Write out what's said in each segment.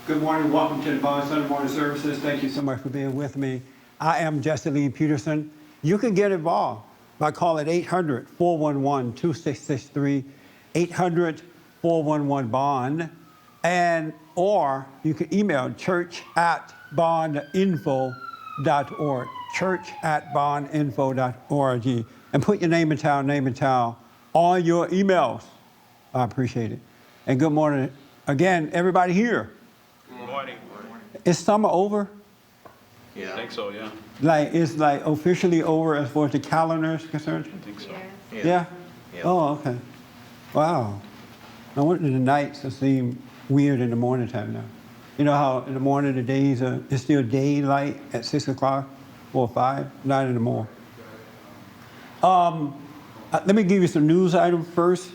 Good morning. Welcome to the Bond Sunday morning services. Thank you so much for being with me. I am Jesse Lee Peterson. You can get involved by calling 800-411-2663, 800-411-BOND, and or you can email church@bondinfo.org, church@bondinfo.org, and put your name and town on your emails. I appreciate it. And good morning again, everybody here. Good morning. Is summer over? Yeah. I think so, yeah. Like, it's like officially over as far as the calendar is concerned? I think so. Yeah? Oh, okay. Wow. I wonder the nights seem weird in the morning time now. You know how in the morning the days it's still daylight at 6 o'clock or 5? Not anymore. Let me give you some news items first.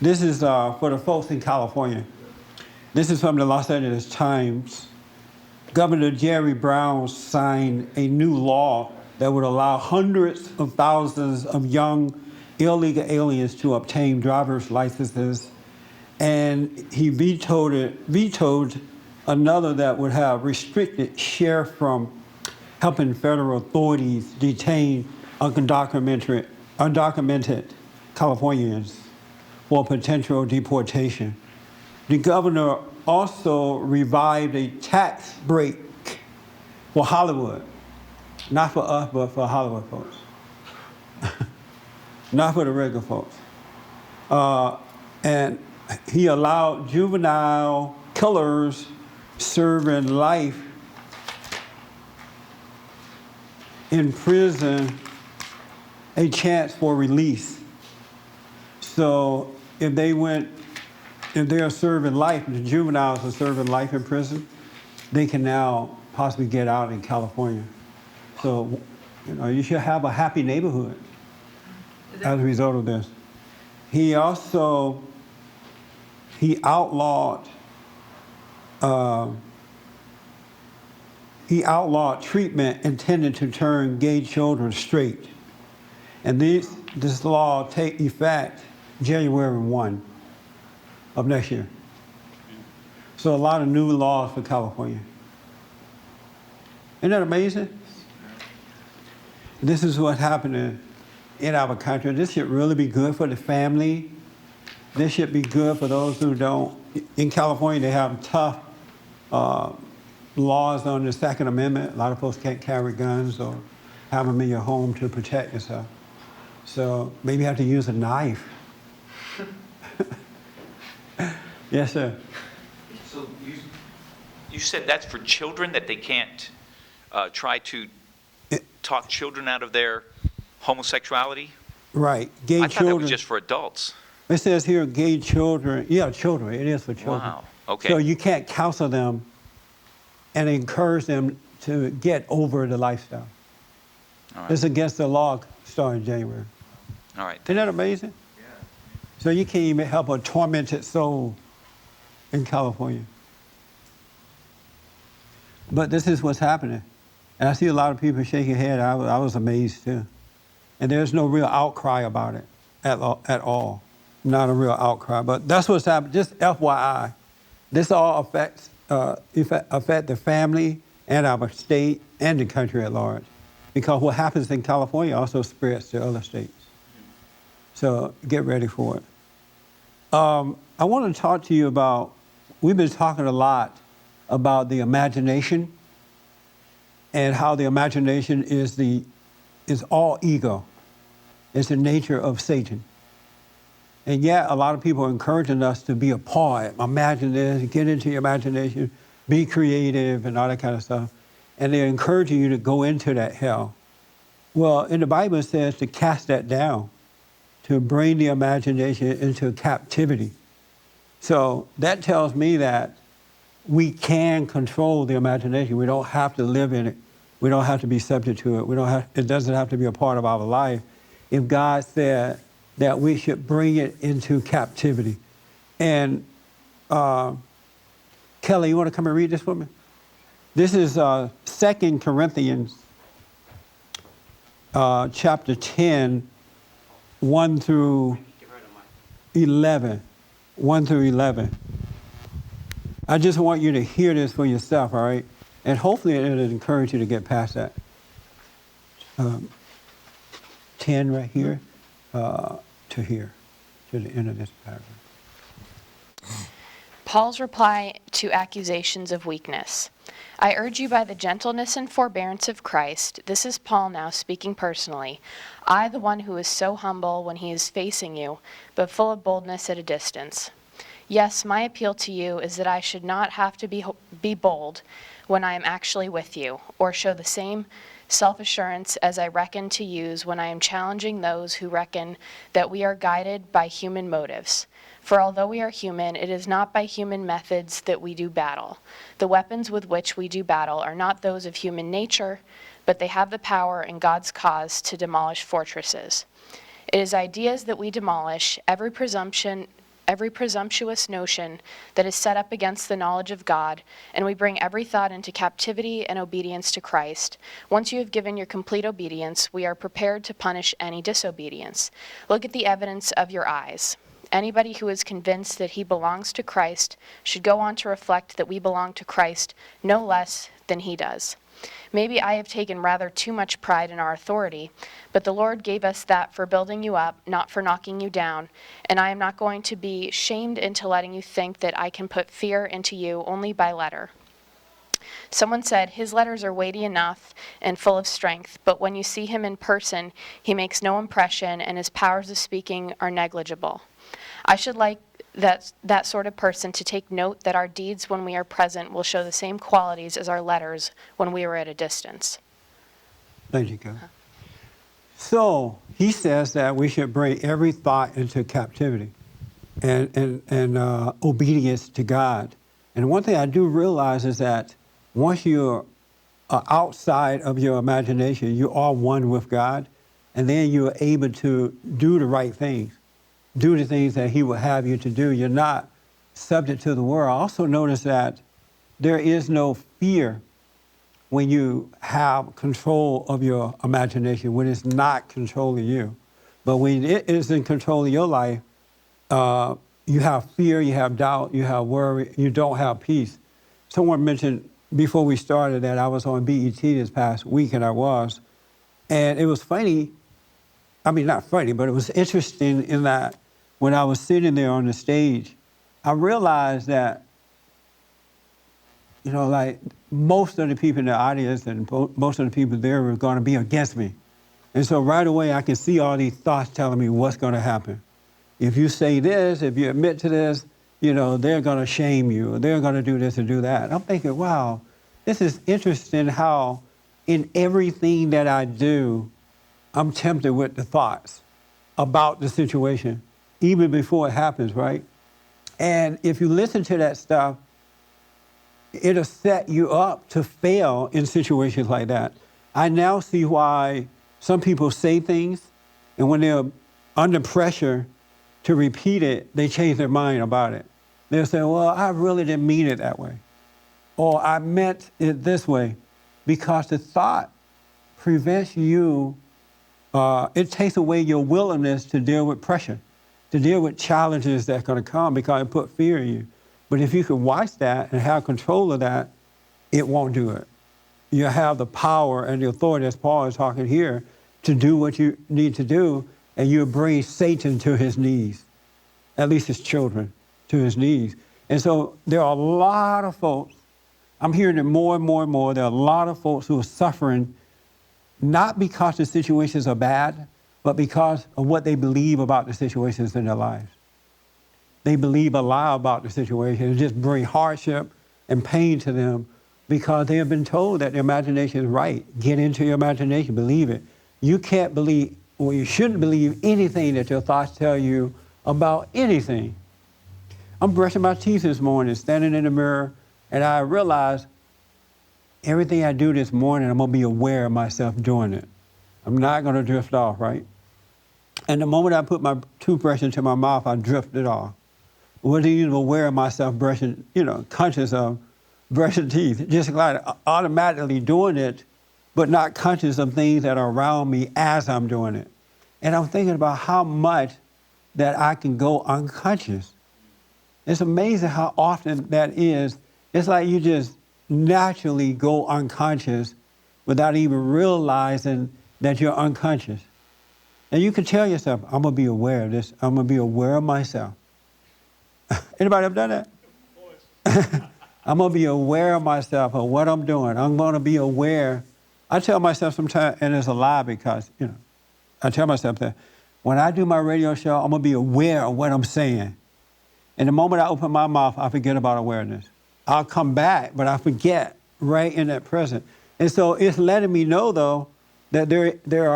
This is for the folks in California. This is from the Los Angeles Times. Governor Jerry Brown signed a new law that would allow hundreds of thousands of young illegal aliens to obtain driver's licenses, and he vetoed another that would have restricted sheriff from helping federal authorities detain undocumented Californians for potential deportation. The governor also revived a tax break for Hollywood. Not for us, but for Hollywood folks. Not for the regular folks. And he allowed juvenile killers serving life in prison a chance for release. So if they are serving life, the juveniles are serving life in prison, they can now possibly get out in California. So, you should have a happy neighborhood as a result of this. He also, outlawed treatment intended to turn gay children straight. And this law take effect January 1 of next year. So a lot of new laws for California. Isn't that amazing? This is what's happening in our country. This should really be good for the family. This should be good for those who don't. In California, they have tough laws on the Second Amendment. A lot of folks can't carry guns or have them in your home to protect yourself. So maybe you have to use a knife. Yes, sir. So you said that's for children, that they can't try to talk children out of their homosexuality? Right. Gay I thought children. that was just for adults. It says here gay children. Yeah, children. It is for children. Wow. Okay. So you can't counsel them and encourage them to get over the lifestyle. All right. It's against the law starting January. All right. Isn't that amazing? Yeah. So you can't even help a tormented soul in California. But this is what's happening. And I see a lot of people shaking their head. I was amazed too. And there's no real outcry about it at all. Not a real outcry. But that's what's happening. Just FYI. This all affect the family and our state and the country at large. Because what happens in California also spreads to other states. So get ready for it. I want to talk to you about, we've been talking a lot about the imagination and how the imagination is all ego. It's the nature of Satan. And yet a lot of people are encouraging us to be a part, imagine this, get into your imagination, be creative and all that kind of stuff. And they're encouraging you to go into that hell. Well, in the Bible it says to cast that down, to bring the imagination into captivity. So that tells me that we can control the imagination. We don't have to live in it. We don't have to be subject to it. It doesn't have to be a part of our life. If God said that we should bring it into captivity. And Kelly, you want to come and read this for me? This is 2 Corinthians chapter 10, 1 through 11. 1 through 11. I just want you to hear this for yourself, all right? And hopefully it'll encourage you to get past that 10 right here to here, to the end of this paragraph. Paul's reply to accusations of weakness. I urge you by the gentleness and forbearance of Christ, this is Paul now speaking personally, I, the one who is so humble when he is facing you, but full of boldness at a distance. Yes, my appeal to you is that I should not have to be bold when I am actually with you, or show the same self-assurance as I reckon to use when I am challenging those who reckon that we are guided by human motives. For although we are human, it is not by human methods that we do battle. The weapons with which we do battle are not those of human nature, but they have the power in God's cause to demolish fortresses. It is ideas that we demolish, every presumptuous notion that is set up against the knowledge of God, and we bring every thought into captivity and obedience to Christ. Once you have given your complete obedience, we are prepared to punish any disobedience. Look at the evidence of your eyes. Anybody who is convinced that he belongs to Christ should go on to reflect that we belong to Christ no less than he does. Maybe I have taken rather too much pride in our authority, but the Lord gave us that for building you up, not for knocking you down, and I am not going to be shamed into letting you think that I can put fear into you only by letter. Someone said, his letters are weighty enough and full of strength, but when you see him in person, he makes no impression and his powers of speaking are negligible. I should like that sort of person to take note that our deeds when we are present will show the same qualities as our letters when we are at a distance. Thank you, Kevin. So he says that we should bring every thought into captivity and obedience to God. And one thing I do realize is that once you're outside of your imagination, you are one with God, and then you're able to do the right things. Do the things that he will have you to do. You're not subject to the world. I also notice that there is no fear when you have control of your imagination, when it's not controlling you. But when it is in control of your life, you have fear, you have doubt, you have worry, you don't have peace. Someone mentioned before we started that I was on BET this past week, and it was funny. I mean, not funny, but it was interesting in that when I was sitting there on the stage, I realized that, like most of the people in the audience and most of the people there were going to be against me. And so right away, I could see all these thoughts telling me what's going to happen. If you say this, if you admit to this, they're going to shame you, or they're going to do this and do that. And I'm thinking, wow, this is interesting how in everything that I do, I'm tempted with the thoughts about the situation, even before it happens, right? And if you listen to that stuff, it'll set you up to fail in situations like that. I now see why some people say things, and when they're under pressure to repeat it, they change their mind about it. They'll say, well, I really didn't mean it that way, or I meant it this way, because the thought prevents you. It takes away your willingness to deal with pressure, to deal with challenges that are going to come because it put fear in you. But if you can watch that and have control of that, it won't do it. You have the power and the authority, as Paul is talking here, to do what you need to do, and you bring Satan to his knees, at least his children, to his knees. And so there are a lot of folks, I'm hearing it more and more and more, there are a lot of folks who are suffering not because the situations are bad, but because of what they believe about the situations in their lives. They believe a lie about the situation. It just brings hardship and pain to them because they have been told that their imagination is right. Get into your imagination, believe it. You can't believe, or you shouldn't believe anything that your thoughts tell you about anything. I'm brushing my teeth this morning, standing in the mirror, and I realized everything I do this morning, I'm going to be aware of myself doing it. I'm not going to drift off, right? And the moment I put my toothbrush into my mouth, I drifted off. Wasn't even aware of myself brushing, conscious of brushing teeth. Just like automatically doing it, but not conscious of things that are around me as I'm doing it. And I'm thinking about how much that I can go unconscious. It's amazing how often that is. It's like you just naturally go unconscious without even realizing that you're unconscious. And you can tell yourself, I'm going to be aware of this. I'm going to be aware of myself. Anybody ever done that? I'm going to be aware of myself, of what I'm doing. I'm going to be aware. I tell myself sometimes, and it's a lie because, I tell myself that when I do my radio show, I'm going to be aware of what I'm saying. And the moment I open my mouth, I forget about awareness. I'll come back, but I forget right in that present. And so it's letting me know, though, that there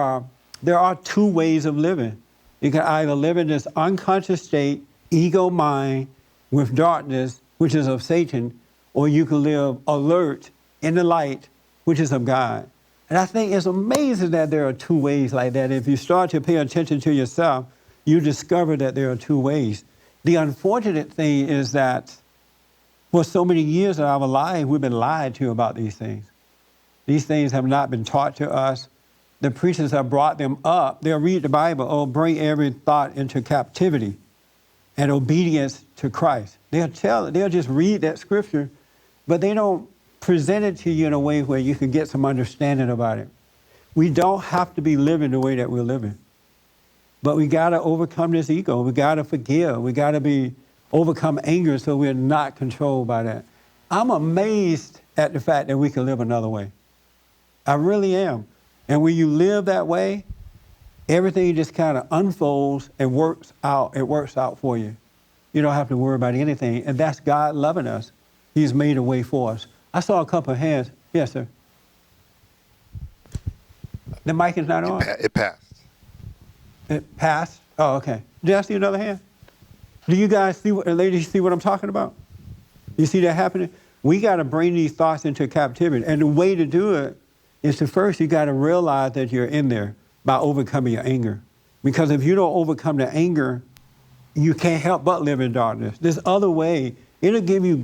are two ways of living. You can either live in this unconscious state, ego mind, with darkness, which is of Satan, or you can live alert in the light, which is of God. And I think it's amazing that there are two ways like that. If you start to pay attention to yourself, you discover that there are two ways. The unfortunate thing is that for so many years of our life, we've been lied to about these things. These things have not been taught to us. The preachers have brought them up. They'll read the Bible, bring every thought into captivity and obedience to Christ. They'll just read that scripture, but they don't present it to you in a way where you can get some understanding about it. We don't have to be living the way that we're living. But we got to overcome this ego. We got to forgive. We got to overcome anger so we're not controlled by that. I'm amazed at the fact that we can live another way. I really am. And when you live that way, everything just kind of unfolds and works out. It works out for you. You don't have to worry about anything. And that's God loving us. He's made a way for us. I saw a couple of hands. Yes, sir. The mic is not on. It passed. It passed? Oh, okay. Did I see another hand? Do you guys see ladies see what I'm talking about? You see that happening? We got to bring these thoughts into captivity. And the way to do it is to first, you got to realize that you're in there by overcoming your anger. Because if you don't overcome the anger, you can't help but live in darkness. This other way, it'll give you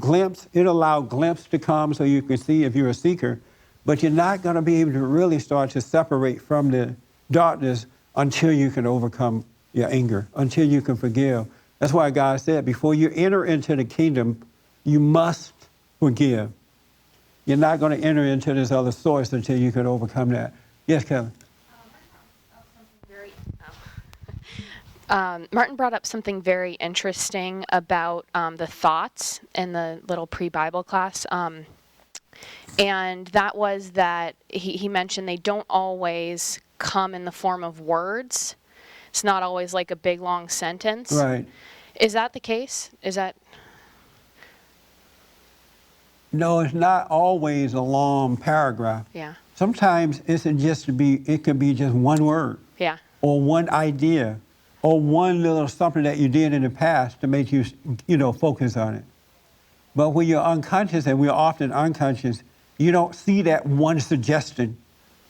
it'll allow glimpse to come so you can see if you're a seeker, but you're not going to be able to really start to separate from the darkness until you can overcome your anger, until you can forgive. That's why God said, before you enter into the kingdom, you must forgive. You're not going to enter into this other source until you can overcome that. Yes, Kelly? Martin brought up something very interesting about the thoughts in the little pre-Bible class. And that was that he mentioned they don't always come in the form of words. It's not always like a big, long sentence. Right. Is that the case? Is that... No, it's not always a long paragraph. Yeah. Sometimes it could be just one word. Yeah. Or one idea, or one little something that you did in the past to make you, focus on it. But when you're unconscious, and we're often unconscious, you don't see that one suggestion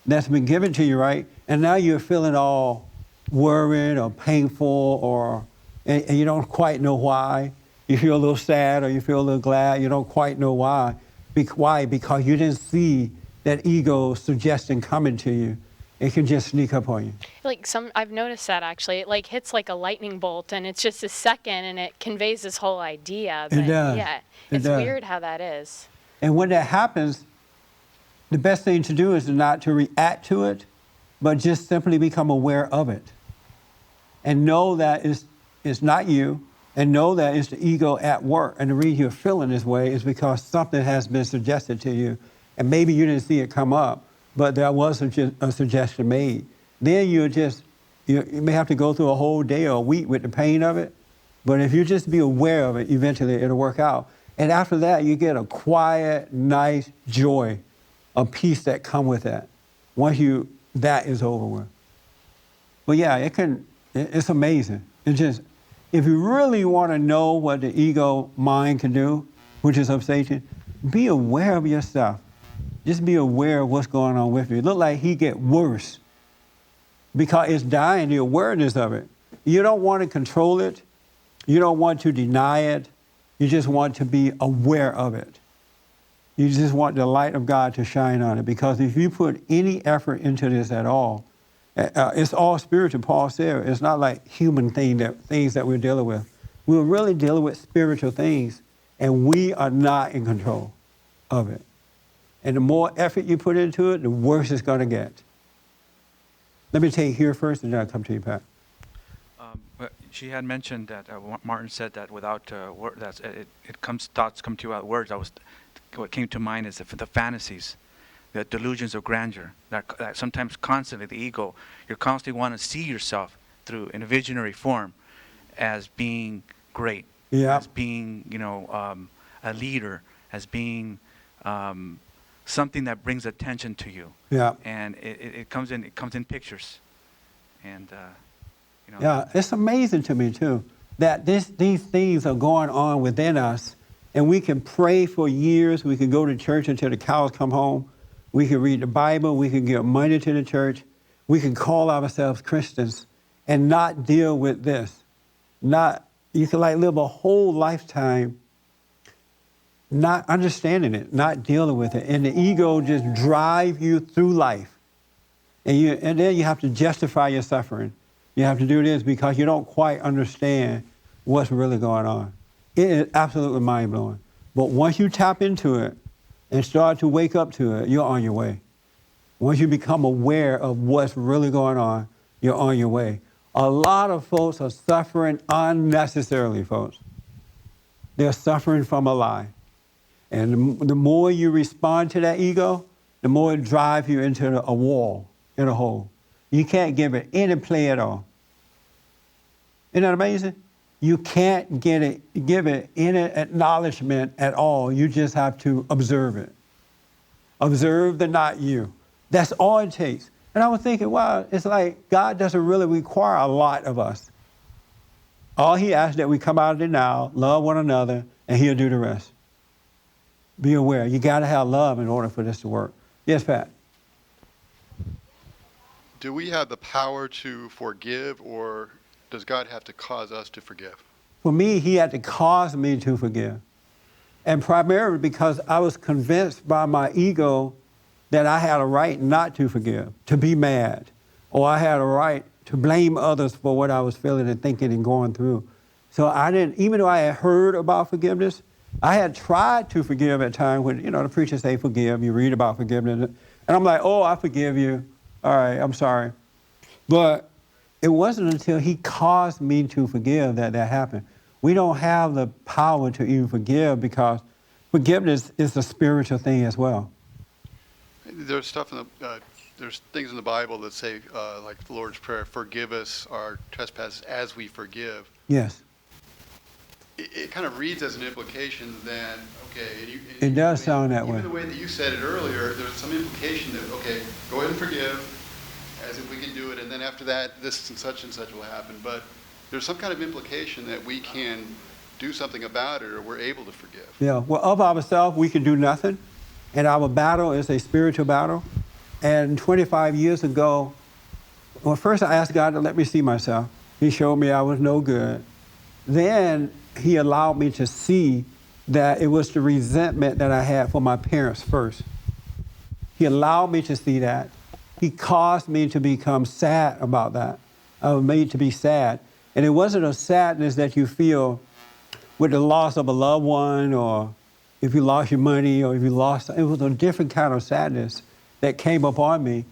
that's been given to you, right? And now you're feeling all worried or painful, and you don't quite know why. You feel a little sad or you feel a little glad. You don't quite know why. Why? Because you didn't see that ego suggestion coming to you. It can just sneak up on you. I've noticed that actually. It hits like a lightning bolt, and it's just a second, and it conveys this whole idea. But It does. yeah, It it's does. weird how that is. And when that happens, the best thing to do is not to react to it, but just simply become aware of it. And know that it's not you, and know that it's the ego at work. And the reason you're feeling this way is because something has been suggested to you, and maybe you didn't see it come up, but there was a suggestion made. Then you may have to go through a whole day or a week with the pain of it, but if you just be aware of it, eventually it'll work out. And after that, you get a quiet, nice joy, a peace that come with that, once that is over with. But yeah, it's amazing. If you really want to know what the ego mind can do, which is of Satan, be aware of yourself. Just be aware of what's going on with you. It looks like he get worse because it's dying, the awareness of it. You don't want to control it. You don't want to deny it. You just want to be aware of it. You just want the light of God to shine on it, because if you put any effort into this at all, it's all spiritual. Paul said it's not like human things that we're dealing with. We're really dealing with spiritual things, and we are not in control of it. And the more effort you put into it, the worse it's going to get. Let me take here first, and then I'll come to you, Pat. But she had mentioned that Martin said that without thoughts come to you without words. What came to mind is the fantasies, the delusions of grandeur. That sometimes constantly the ego, you constantly want to see yourself in a visionary form as being great, as being a leader, as being something that brings attention to you. Yeah. And it comes in pictures, and. Yeah, it's amazing to me, too, that these things are going on within us, and we can pray for years. We can go to church until the cows come home. We can read the Bible. We can give money to the church. We can call ourselves Christians and not deal with this. You can live a whole lifetime not understanding it, not dealing with it, and the ego just drive you through life. And then you have to justify your suffering. You have to do this because you don't quite understand what's really going on. It is absolutely mind-blowing. But once you tap into it and start to wake up to it, you're on your way. Once you become aware of what's really going on, you're on your way. A lot of folks are suffering unnecessarily, folks. They're suffering from a lie. And the more you respond to that ego, the more it drives you into a wall, in a hole. You can't give it any play at all. Isn't that amazing? You can't give it any acknowledgement at all. You just have to observe it. Observe the not you. That's all it takes. And I was thinking, wow, it's like God doesn't really require a lot of us. All he asks that we come out of the now, love one another, and he'll do the rest. Be aware. You got to have love in order for this to work. Yes, Pat? Do we have the power to forgive, or does God have to cause us to forgive? For me, he had to cause me to forgive. And primarily because I was convinced by my ego that I had a right not to forgive, to be mad, or I had a right to blame others for what I was feeling and thinking and going through. So I didn't, even though I had heard about forgiveness, I had tried to forgive at times when, the preachers say forgive, you read about forgiveness, and I'm like, oh, I forgive you. All right, I'm sorry. But it wasn't until he caused me to forgive that happened. We don't have the power to even forgive because forgiveness is a spiritual thing as well. There's stuff there's things in the Bible that say, like the Lord's Prayer, forgive us our trespasses as we forgive. Yes. It kind of reads as an implication that, okay. It does sound that way. Even the way that you said it earlier, there's some implication that, okay, go ahead and forgive, as if we can do it, and then after that, this and such will happen. But there's some kind of implication that we can do something about it, or we're able to forgive. Yeah, well, of ourselves, we can do nothing. And our battle is a spiritual battle. And 25 years ago, well, first I asked God to let me see myself. He showed me I was no good. Then he allowed me to see that it was the resentment that I had for my parents first. He allowed me to see that. He caused me to become sad about that. I was made to be sad. And it wasn't a sadness that you feel with the loss of a loved one, or if you lost your money, or if you lost, it was a different kind of sadness that came upon me.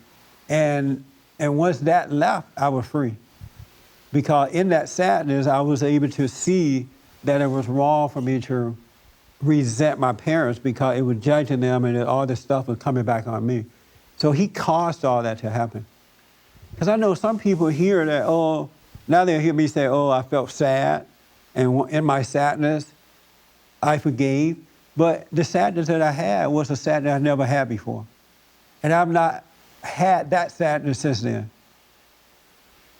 And once that left, I was free. Because in that sadness, I was able to see that it was wrong for me to resent my parents because it was judging them and all this stuff was coming back on me. So he caused all that to happen. Because I know some people hear that, oh, now they'll hear me say, oh, I felt sad. And in my sadness, I forgave. But the sadness that I had was a sadness I never had before. And I've not had that sadness since then.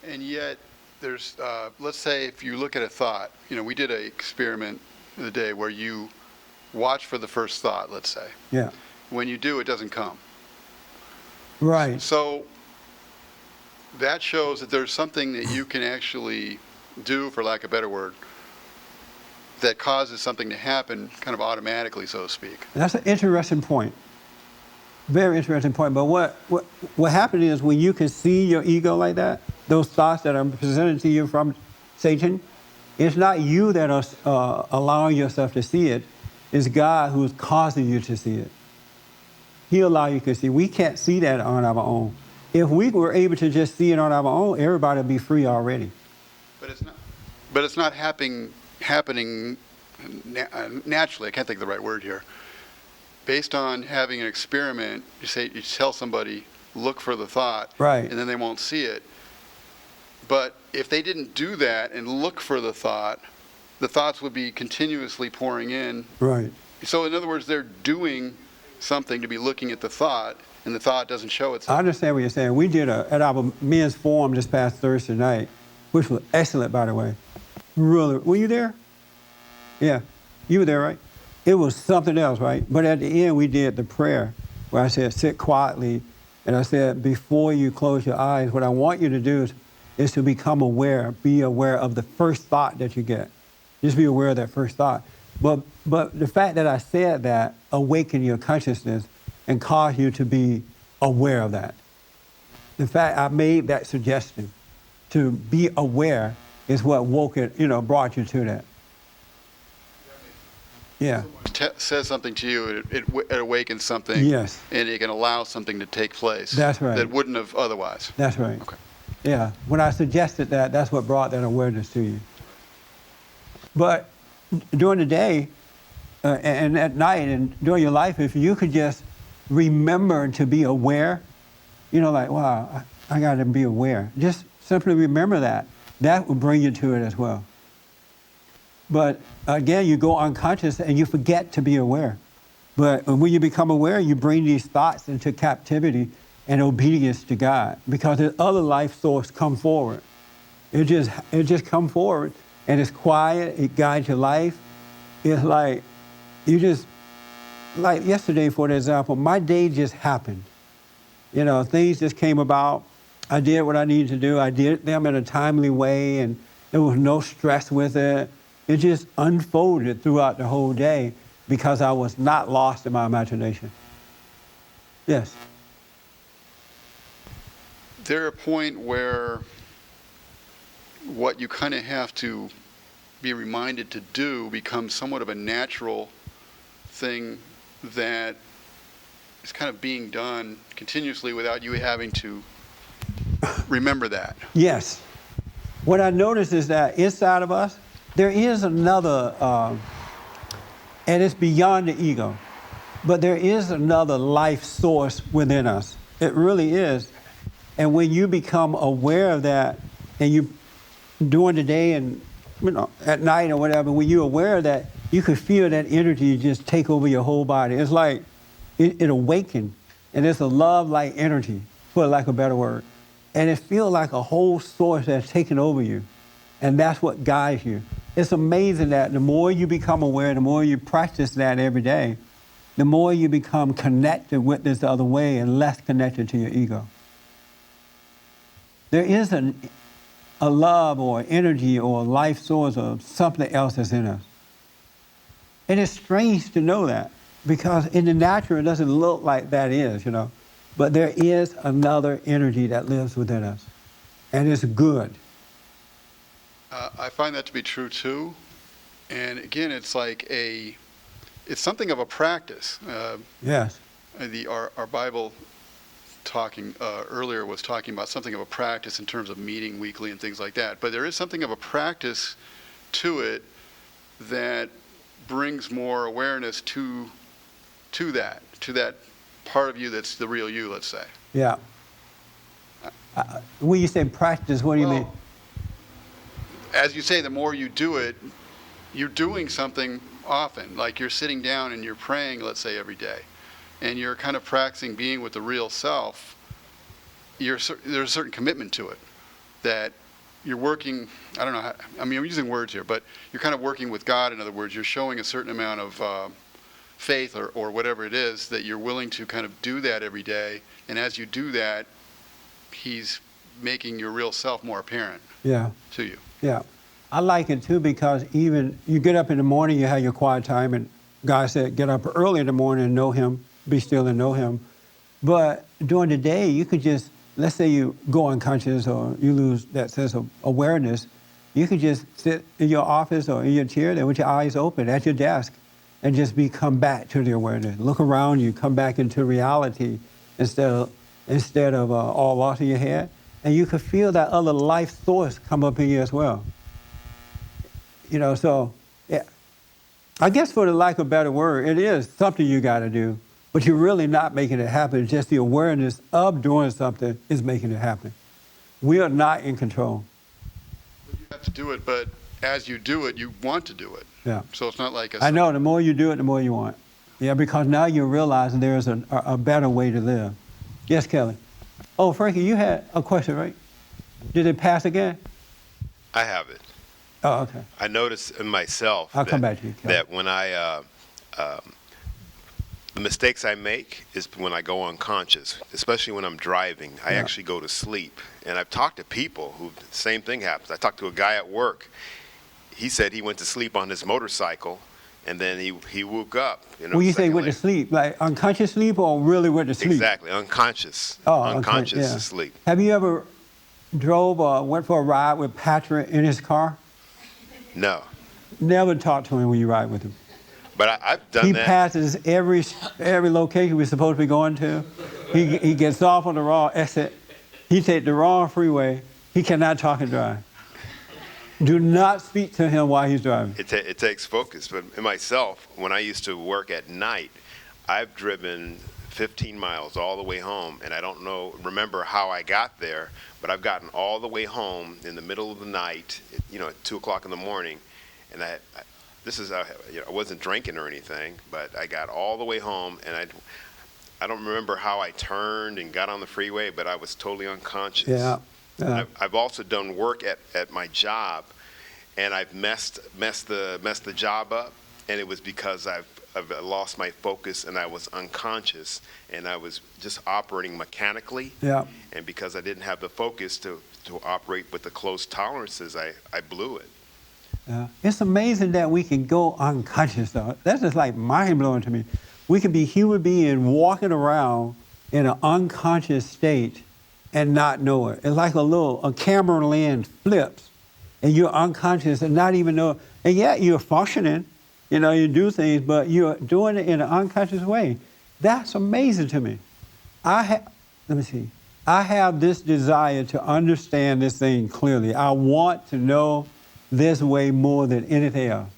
And yet, there's, let's say if you look at a thought, we did an experiment the other day where you watch for the first thought, let's say. Yeah. When you do, it doesn't come. Right. So that shows that there's something that you can actually do, for lack of a better word, that causes something to happen kind of automatically, so to speak. That's an interesting point. Very interesting point. But what happened is when you can see your ego like that, those thoughts that are presented to you from Satan, It's not you that are allowing yourself to see it. It's God who's causing you to see it. He'll allow you to see. We can't see that on our own. If we were able to just see it on our own, everybody would be free already. But it's not happening naturally. I can't think of the right word here. Based on having an experiment, you tell somebody, look for the thought, Right. and then they won't see it. But if they didn't do that and look for the thoughts would be continuously pouring in. Right. So in other words, they're doing something to be looking at the thought, and the thought doesn't show I itself. understand what you're saying. We did at our men's forum this past Thursday night, which was excellent, by the way. Really, were you there? Yeah, you were there, right? It was something else, right? But at the end, we did the prayer where I said, sit quietly. And I said, before you close your eyes, what I want you to do is to become aware, be aware of the first thought that you get. Just be aware of that first thought. But the fact that I said that awakened your consciousness and caused you to be aware of that. The fact I made that suggestion to be aware is what woke it, brought you to that. Yeah. Says something to you, it awakens something. Yes. And it can allow something to take place. That's right. That wouldn't have otherwise. That's right. Okay. Yeah. When I suggested that, that's what brought that awareness to you. But during the day and at night and during your life, if you could just remember to be aware, like, wow, I got to be aware. Just simply remember that. That will bring you to it as well. But again, you go unconscious and you forget to be aware. But when you become aware, you bring these thoughts into captivity and obedience to God, because the other life source come forward. It just come forward, and it's quiet. It guides your life. It's like like yesterday, for example, my day just happened. Things just came about. I did what I needed to do. I did them in a timely way, and there was no stress with it. It just unfolded throughout the whole day because I was not lost in my imagination. Yes. There a point where what you kind of have to be reminded to do becomes somewhat of a natural thing that is kind of being done continuously without you having to remember that? Yes. What I noticed is that inside of us, there is another, and it's beyond the ego, but there is another life source within us. It really is. And when you become aware of that, and you, during the day and at night or whatever, when you're aware of that, you can feel that energy just take over your whole body. It's like it awakened, and it's a love-like energy, for lack of a better word. And it feels like a whole source that's taken over you, and that's what guides you. It's amazing that the more you become aware, the more you practice that every day, the more you become connected with this other way and less connected to your ego. There is a love or energy or life source or something else that's in us. And it's strange to know that, because in the natural, it doesn't look like that is, But there is another energy that lives within us, and it's good. I find that to be true too. And again, it's something of a practice. Yes. Our Bible talking earlier was talking about something of a practice in terms of meeting weekly and things like that. But there is something of a practice to it that brings more awareness to that part of you that's the real you, let's say. Yeah. When you say practice, what do you mean? As you say, the more you do it, you're doing something often. Like you're sitting down and you're praying, let's say, every day, and you're kind of practicing being with the real self. There's a certain commitment to it that you're working. I don't know I'm using words here, but you're kind of working with God. In other words, you're showing a certain amount of faith or whatever it is, that you're willing to kind of do that every day. And as you do that, He's making your real self more apparent to you. Yeah. I like it too, because even you get up in the morning, you have your quiet time, and God said, get up early in the morning and know Him, be still and know Him. But during the day, you could just, let's say you go unconscious or you lose that sense of awareness, You could just sit in your office or in your chair there with your eyes open at your desk and just come back to the awareness. Look around you, come back into reality instead of all lost in your head. And you could feel that other life source come up in you as well. You know, so yeah, I guess for the lack of a better word, it is something you got to do, but you're really not making it happen. It's just the awareness of doing something is making it happen. We are not in control. You have to do it, but as you do it, you want to do it. Yeah. So it's not like I know, the more you do it, the more you want. Yeah, because now you're realizing there's a better way to live. Yes, Kelly. Oh, Frankie, you had a question, right? Did it pass again? I have it. Oh, okay. I notice in myself I'll come back to you, Kelly. that when the mistakes I make is when I go unconscious, especially when I'm driving. I Yeah. actually go to sleep. And I've talked to people who the same thing happens. I talked to a guy at work. He said he went to sleep on his motorcycle, and then he woke up. You know, When you say second went to later. sleep, like unconscious sleep or really went to sleep? Exactly, unconscious. Oh, unconscious yeah. sleep. Have you ever drove or went for a ride with Patrick in his car? No. Never talk to him when you ride with him. But I've done He that. passes every location we're supposed to be going to. He gets off on the wrong exit. He takes the wrong freeway. He cannot talk and drive. Do not speak to him while he's driving. It takes focus. But in myself, when I used to work at night, I've driven 15 miles all the way home, and I don't remember how I got there, but I've gotten all the way home in the middle of the night, you know, at 2 o'clock in the morning, and I wasn't drinking or anything, but I got all the way home, and I don't remember how I turned and got on the freeway, but I was totally unconscious. Yeah. I've also done work at my job, and I've messed the job up, and it was because I've lost my focus and I was unconscious and I was just operating mechanically. Yeah. And because I didn't have the focus to operate with the close tolerances, I blew it. It's amazing that we can go unconscious, though. That's just like mind-blowing to me. We can be human beings walking around in an unconscious state and not know it. It's like a camera lens flips, and you're unconscious and not even know. And yet you're functioning, you know, you do things, but you're doing it in an unconscious way. That's amazing to me. I have this desire to understand this thing clearly. I want to know this way more than anything else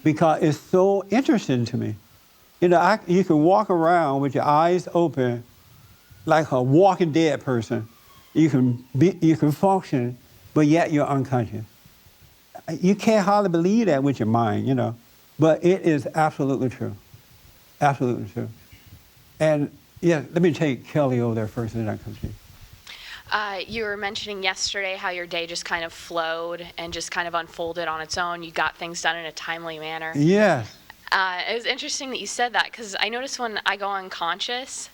because it's so interesting to me. You know, you can walk around with your eyes open like a walking dead person. You can function, but yet you're unconscious. You can't hardly believe that with your mind, you know, but it is absolutely true. Absolutely true. And yeah, let me take Kelly over there first and then I come to you. You were mentioning yesterday how your day just kind of flowed and just kind of unfolded on its own. You got things done in a timely manner. Yes. It was interesting that you said that because I notice when I go unconscious,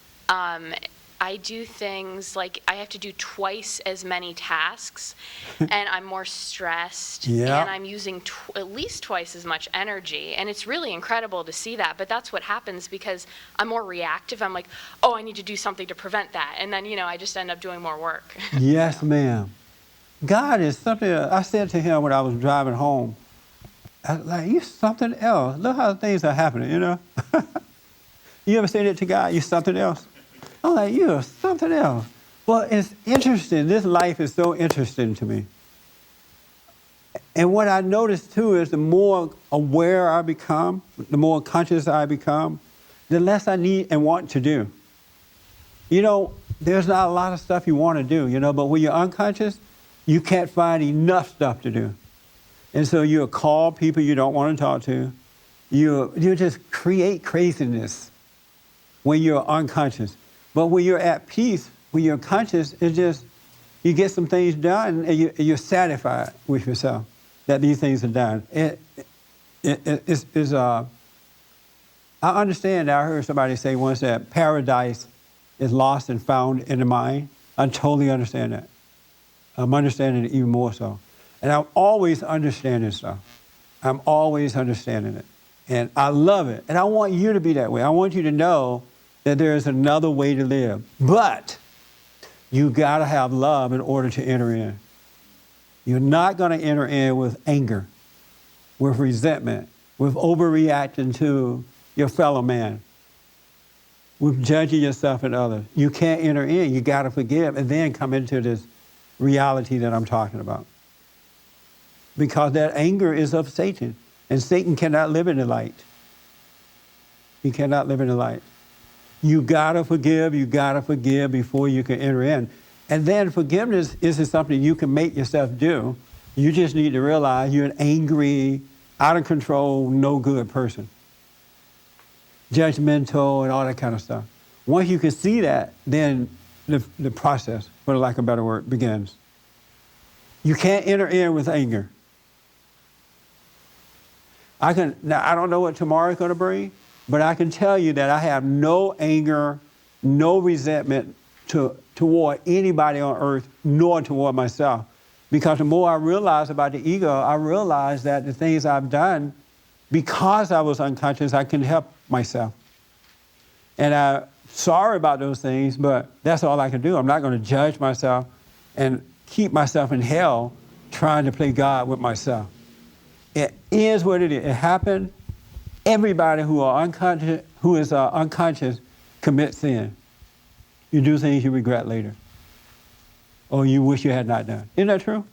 I do things like I have to do twice as many tasks and I'm more stressed Yeah. and I'm using at least twice as much energy. And it's really incredible to see that. But that's what happens because I'm more reactive. I'm like, oh, I need to do something to prevent that. And then, you know, I just end up doing more work. Yes, ma'am. God is something. I said to him when I was driving home, I was like, you're something else. Look how things are happening, you know? You ever say that to God? You're something else? I'm like, you're something else. Well, it's interesting. This life is so interesting to me. And what I noticed too is the more aware I become, the more conscious I become, the less I need and want to do. You know, there's not a lot of stuff you want to do, you know, but when you're unconscious, you can't find enough stuff to do. And so you'll call people you don't want to talk to. You just create craziness when you're unconscious. But when you're at peace, when you're conscious, it's just, you get some things done and you're satisfied with yourself that these things are done. I understand, I heard somebody say once that paradise is lost and found in the mind. I totally understand that. I'm understanding it even more so. And I'm always understanding stuff. I'm always understanding it. And I love it. And I want you to be that way. I want you to know that there is another way to live. But you got to have love in order to enter in. You're not going to enter in with anger, with resentment, with overreacting to your fellow man, with judging yourself and others. You can't enter in. You got to forgive and then come into this reality that I'm talking about. Because that anger is of Satan, and Satan cannot live in the light. He cannot live in the light. You got to forgive before you can enter in. And then forgiveness isn't something you can make yourself do. You just need to realize you're an angry, out of control, no good person. Judgmental and all that kind of stuff. Once you can see that, then the process, for lack of a better word, begins. You can't enter in with anger. Now, I don't know what tomorrow is going to bring, but I can tell you that I have no anger, no resentment toward anybody on earth, nor toward myself. Because the more I realize about the ego, I realize that the things I've done, because I was unconscious, I can help myself. And I'm sorry about those things, but that's all I can do. I'm not going to judge myself and keep myself in hell trying to play God with myself. It is what it is. It happened. Everybody who is unconscious commits sin. You do things you regret later, or you wish you had not done. Isn't that true?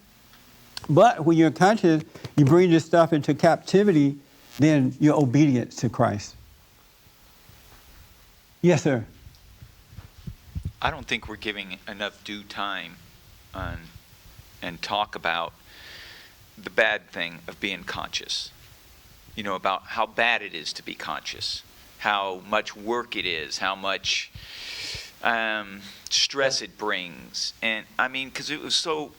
But when you're conscious, you bring this stuff into captivity, then you're obedient to Christ. Yes, sir. I don't think we're giving enough due time on and talk about the bad thing of being conscious. You know, about how bad it is to be conscious, how much work it is, how much stress it brings. And I mean, because it was so,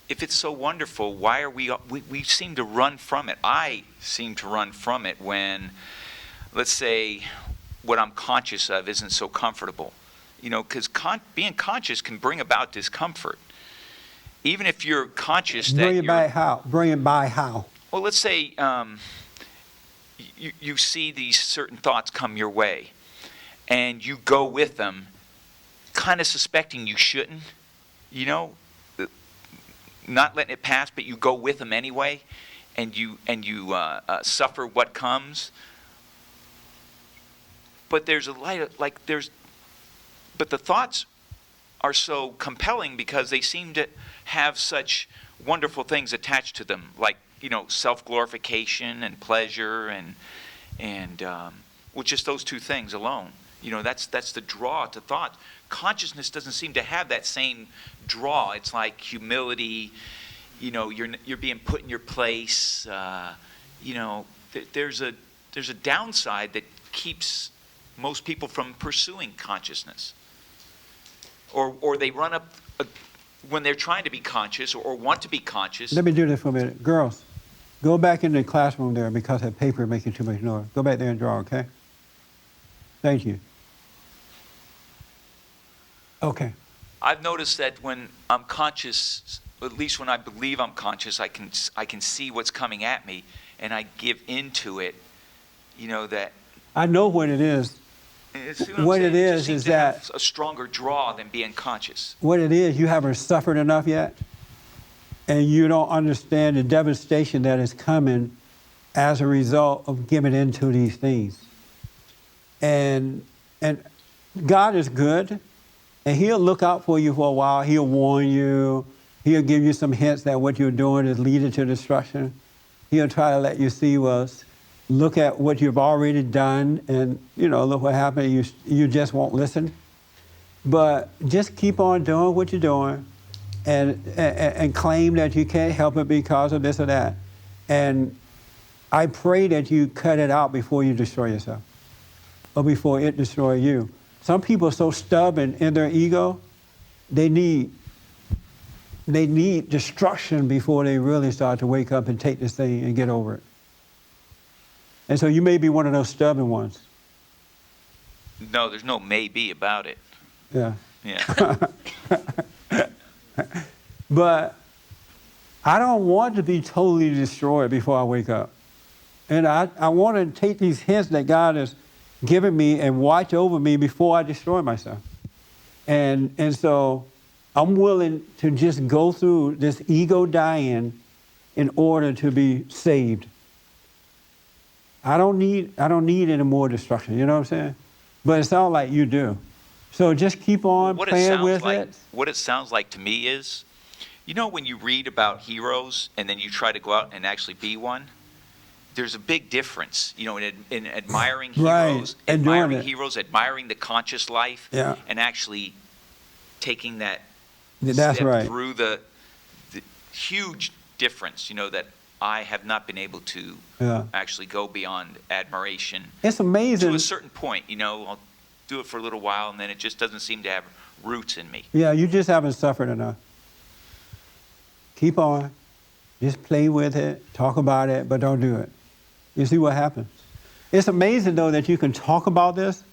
if it's so wonderful, why are we seem to run from it. I seem to run from it when, let's say, what I'm conscious of isn't so comfortable. You know, because being conscious can bring about discomfort. Even if you're conscious that Bring it by how? Bring it by how? Well, let's say you see these certain thoughts come your way, and you go with them, kind of suspecting you shouldn't, you know, not letting it pass, but you go with them anyway, and you suffer what comes. But there's a light, but the thoughts are so compelling because they seem to have such wonderful things attached to them, like, you know, self-glorification and pleasure and well, just those two things alone. You know, that's the draw to thought. Consciousness doesn't seem to have that same draw. It's like humility. You know, you're being put in your place. You know, there's a downside that keeps most people from pursuing consciousness. Or they run up when they're trying to be conscious or want to be conscious. Let me do this for a minute. Girls, go back in the classroom there because that paper is making too much noise. Go back there and draw, okay? Thank you. Okay. I've noticed that when I'm conscious, at least when I believe I'm conscious, I can see what's coming at me, and I give into it. You know that. I know what it is. What it is that a stronger draw than being conscious. What it is, you haven't suffered enough yet, and you don't understand the devastation that is coming as a result of giving into these things. And God is good, and He'll look out for you for a while. He'll warn you. He'll give you some hints that what you're doing is leading to destruction. He'll try to let you see look at what you've already done, and look what happened. You just won't listen. But just keep on doing what you're doing, and claim that you can't help it because of this or that. And I pray that you cut it out before you destroy yourself, or before it destroys you. Some people are so stubborn in their ego, they need destruction before they really start to wake up and take this thing and get over it. And so you may be one of those stubborn ones. No, there's no maybe about it. Yeah. Yeah. But I don't want to be totally destroyed before I wake up. And I want to take these hints that God has given me and watch over me before I destroy myself. And so I'm willing to just go through this ego dying in order to be saved. I don't need any more destruction, you know what I'm saying? But it sounds like you do. So just keep on What it playing sounds with like, it. what it sounds like to me is, you know, when you read about heroes and then you try to go out and actually be one, there's a big difference, you know, in admiring Right, heroes, and doing it. admiring the conscious life, Yeah. and actually taking that That's step right. through the huge difference, you know, that I have not been able to Yeah. actually go beyond admiration It's amazing. to a certain point. You know, I'll do it for a little while, and then it just doesn't seem to have roots in me. Yeah, you just haven't suffered enough. Keep on. Just play with it, talk about it, but don't do it. You see what happens. It's amazing, though, that you can talk about this,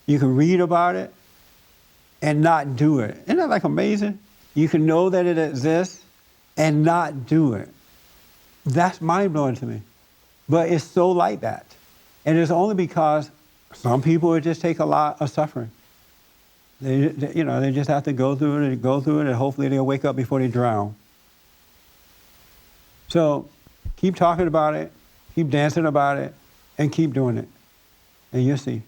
you can read about it, and not do it. Isn't that like amazing? You can know that it exists and not do it. That's mind-blowing to me. But it's so like that. And it's only because some people it just take a lot of suffering. They just have to go through it, and hopefully they'll wake up before they drown. So keep talking about it, keep dancing about it, and keep doing it. And you'll see.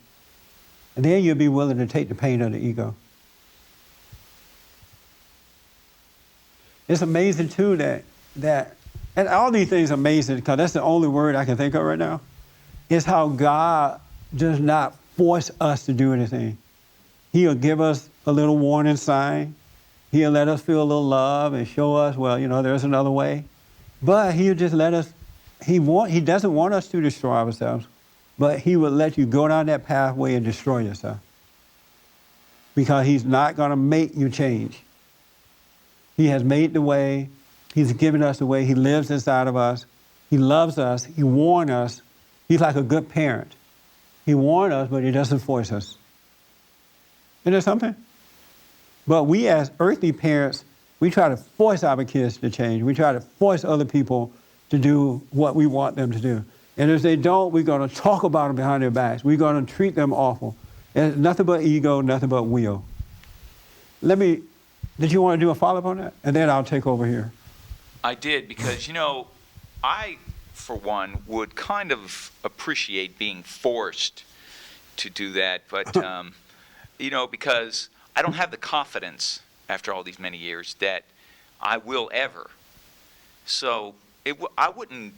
And then you'll be willing to take the pain of the ego. It's amazing, too, that and all these things are amazing, because that's the only word I can think of right now, is how God does not force us to do anything. He'll give us a little warning sign. He'll let us feel a little love and show us, well, you know, there's another way. But he'll just let us, he doesn't want us to destroy ourselves, but he will let you go down that pathway and destroy yourself. Because he's not going to make you change. He has made the way. He's given us the way. He lives inside of us. He loves us. He warned us. He's like a good parent. He warned us, but he doesn't force us. Isn't there something? But we as earthly parents, we try to force our kids to change. We try to force other people to do what we want them to do. And if they don't, we're going to talk about them behind their backs. We're going to treat them awful. And nothing but ego, nothing but will. Did you want to do a follow-up on that? And then I'll take over here. I did, because, you know, I, for one, would kind of appreciate being forced to do that. But, you know, because I don't have the confidence, after all these many years, that I will ever. So I wouldn't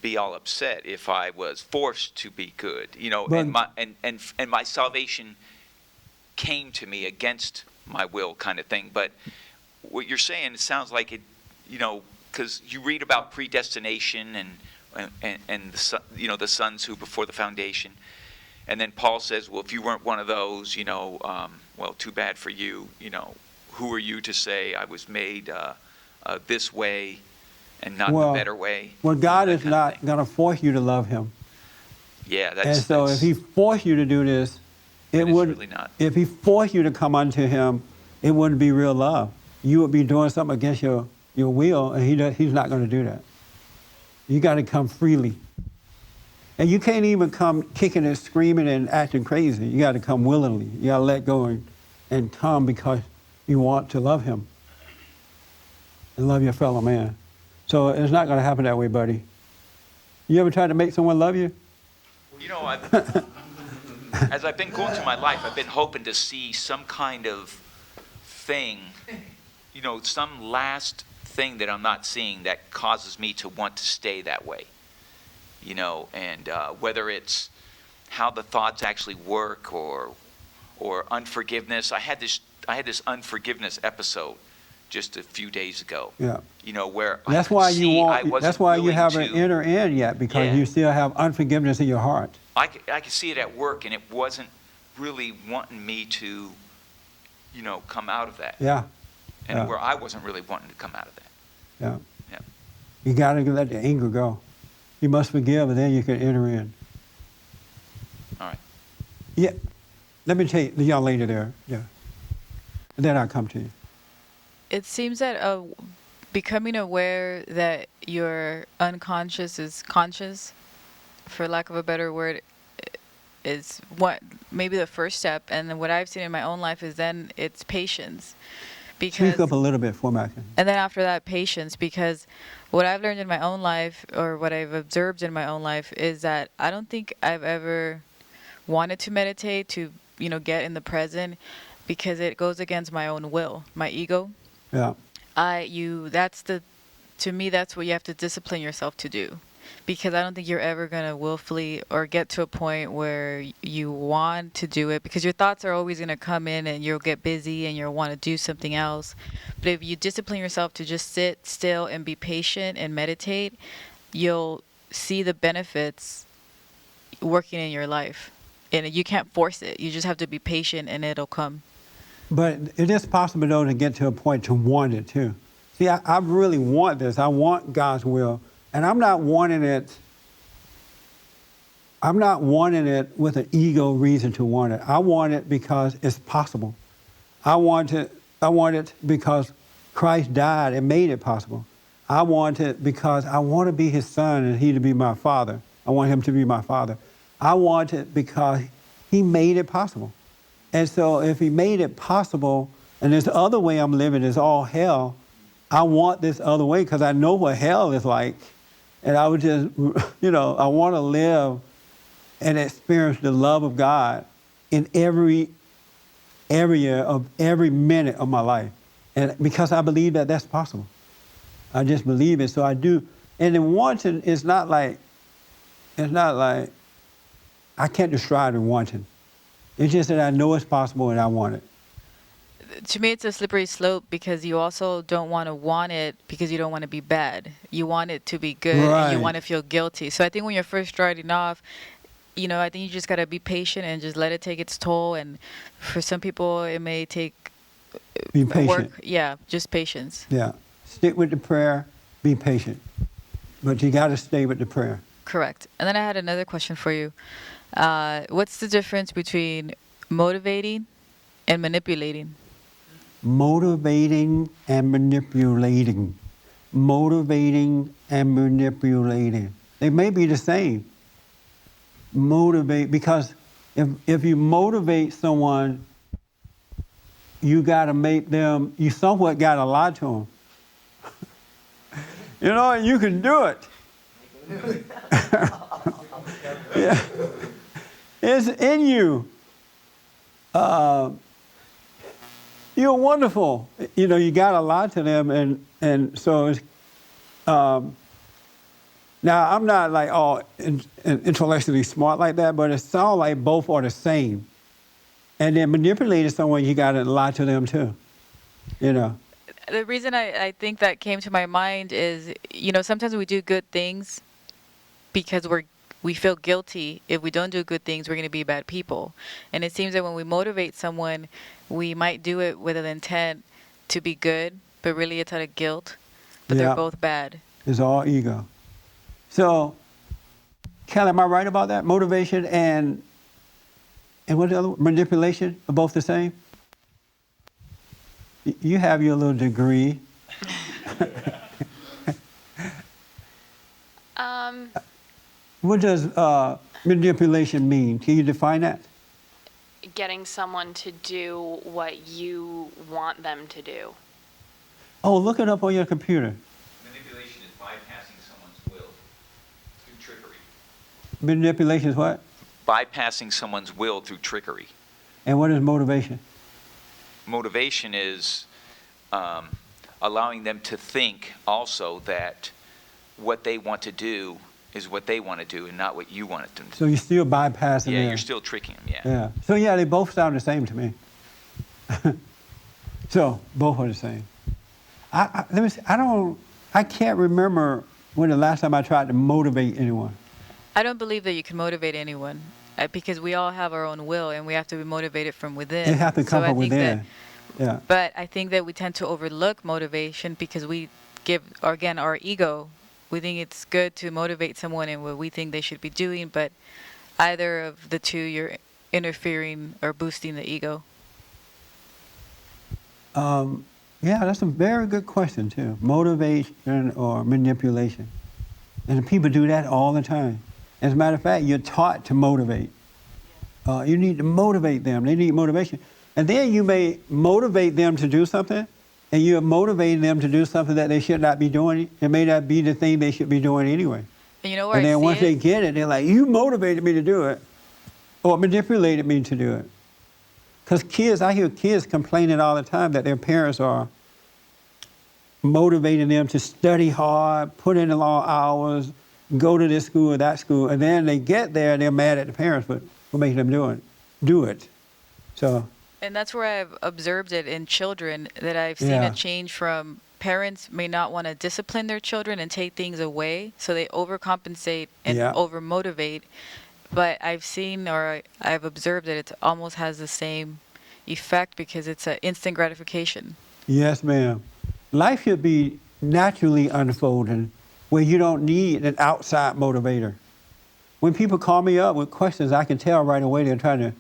be all upset if I was forced to be good, you know, But- and my salvation came to me against my will, kind of thing. But what you're saying, it sounds like it, you know, because you read about predestination and the sons who before the foundation, and then Paul says, well, if you weren't one of those, you know, well, too bad for you. You know, who are you to say I was made this way and not the better way? Well, God That is kind of not thing. going to force you to love him. Yeah, that's. And so that's, if he forced you to do this, Then it it's would. really not. If he forced you to come unto him, it wouldn't be real love. You would be doing something against your will, and he's not going to do that. You got to come freely. And you can't even come kicking and screaming and acting crazy. You got to come willingly. You got to let go and come because you want to love him and love your fellow man. So it's not going to happen that way, buddy. You ever tried to make someone love you? You know, as I've been going through my life, I've been hoping to see some kind of thing, you know, some last thing that I'm not seeing that causes me to want to stay that way. You know, and whether it's how the thoughts actually work or unforgiveness. I had this unforgiveness episode just a few days ago. Yeah. You know, where That's I could why see you I want. wasn't That's why you willing haven't to- entered in yet, because Yeah. you still have unforgiveness in your heart. I could see it at work, and it wasn't really wanting me to, you know, come out of that. Yeah. And Yeah. where I wasn't really wanting to come out of that. Yeah. Yeah. You got to let the anger go. You must forgive, and then you can enter in. All right. Yeah. Let me take the young lady there. Yeah. And then I'll come to you. It seems that becoming aware that your unconscious is conscious, for lack of a better word, is maybe the first step. And then what I've seen in my own life is then it's patience. because Speak up a little bit for me. and then after that, patience, because what I've learned in my own life, or what I've observed in my own life, is that I don't think I've ever wanted to meditate, to, get in the present, because it goes against my own will, my ego. Yeah. To me, that's what you have to discipline yourself to do. Because I don't think you're ever going to willfully or get to a point where you want to do it, because your thoughts are always going to come in and you'll get busy and you'll want to do something else. But if you discipline yourself to just sit still and be patient and meditate, you'll see the benefits working in your life. And you can't force it. You just have to be patient and it'll come. But it is possible, though, to get to a point to want it, too. See, I really want this. I want God's will. And I'm not wanting it with an ego reason to want it. I want it because it's possible. I want it because Christ died and made it possible. I want it because I want to be his son and he to be my father. I want him to be my father. I want it because he made it possible. And so if he made it possible, and this other way I'm living is all hell, I want this other way because I know what hell is like. And I would just, I want to live and experience the love of God in every area of every minute of my life. And because I believe that that's possible. I just believe it, so I do. And then wanting is not like, I can't describe the wanting. It's just that I know it's possible and I want it. To me, it's a slippery slope, because you also don't want it because you don't want to be bad. You want it to be good, and you Right. want to feel guilty. So I think when you're first starting off, I think you just got to be patient and just let it take its toll. And for some people, it may take Be patient. work. Yeah, just patience. Yeah. Stick with the prayer, be patient. But you got to stay with the prayer. Correct. And then I had another question for you. What's the difference between motivating and manipulating? Motivating and manipulating. Motivating and manipulating. They may be the same. Motivate, because if you motivate someone, you got to make them, you somewhat got to lie to them. And you can do it. Yeah. It's in you. You're wonderful. You got to lie to them, and so it's. Now I'm not like intellectually smart like that, but it sounds like both are the same. And then manipulating someone, you got to lie to them too. The reason I think that came to my mind is, sometimes we do good things because we feel guilty. If we don't do good things, we're going to be bad people. And it seems that when we motivate someone, we might do it with an intent to be good, but really it's out of guilt. But Yeah. they're both bad. It's all ego. So, Kelly, am I right about that? Motivation and what's the other one? Manipulation are both the same? You have your little degree. What does manipulation mean? Can you define that? Getting someone to do what you want them to do. Oh, look it up on your computer. Manipulation is bypassing someone's will through trickery. Manipulation is what? Bypassing someone's will through trickery. And what is motivation? Motivation is allowing them to think also that what they want to do is what they want to do and not what you want them to do. So you're still bypassing Yeah, them. you're still tricking them, yeah. Yeah. So yeah, they both sound the same to me. So both are the same. Let me see, I can't remember when the last time I tried to motivate anyone. I don't believe that you can motivate anyone, because we all have our own will and we have to be motivated from within. It has to come So I from think within. Yeah. But I think that we tend to overlook motivation because we give, again, our ego. We think it's good to motivate someone in what we think they should be doing, but either of the two, you're interfering or boosting the ego. Yeah, that's a very good question too. Motivation or manipulation. And people do that all the time. As a matter of fact, you're taught to motivate. You need to motivate them. They need motivation. And then you may motivate them to do something, and you're motivating them to do something that they should not be doing. It may not be the thing they should be doing anyway. And you know where And I then see once it? they get it, they're like, you motivated me to do it, or manipulated me to do it. Because kids, I hear kids complaining all the time that their parents are motivating them to study hard, put in the long hours, go to this school or that school, and then they get there and they're mad at the parents for making them do it. So, And that's where I've observed it in children, that I've seen Yeah. a change from parents may not want to discipline their children and take things away, so they overcompensate and Yeah. overmotivate. But I've seen, or I've observed that it almost has the same effect because it's an instant gratification. yes, ma'am. Life should be naturally unfolding where you don't need an outside motivator. When people call me up with questions, I can tell right away they're trying to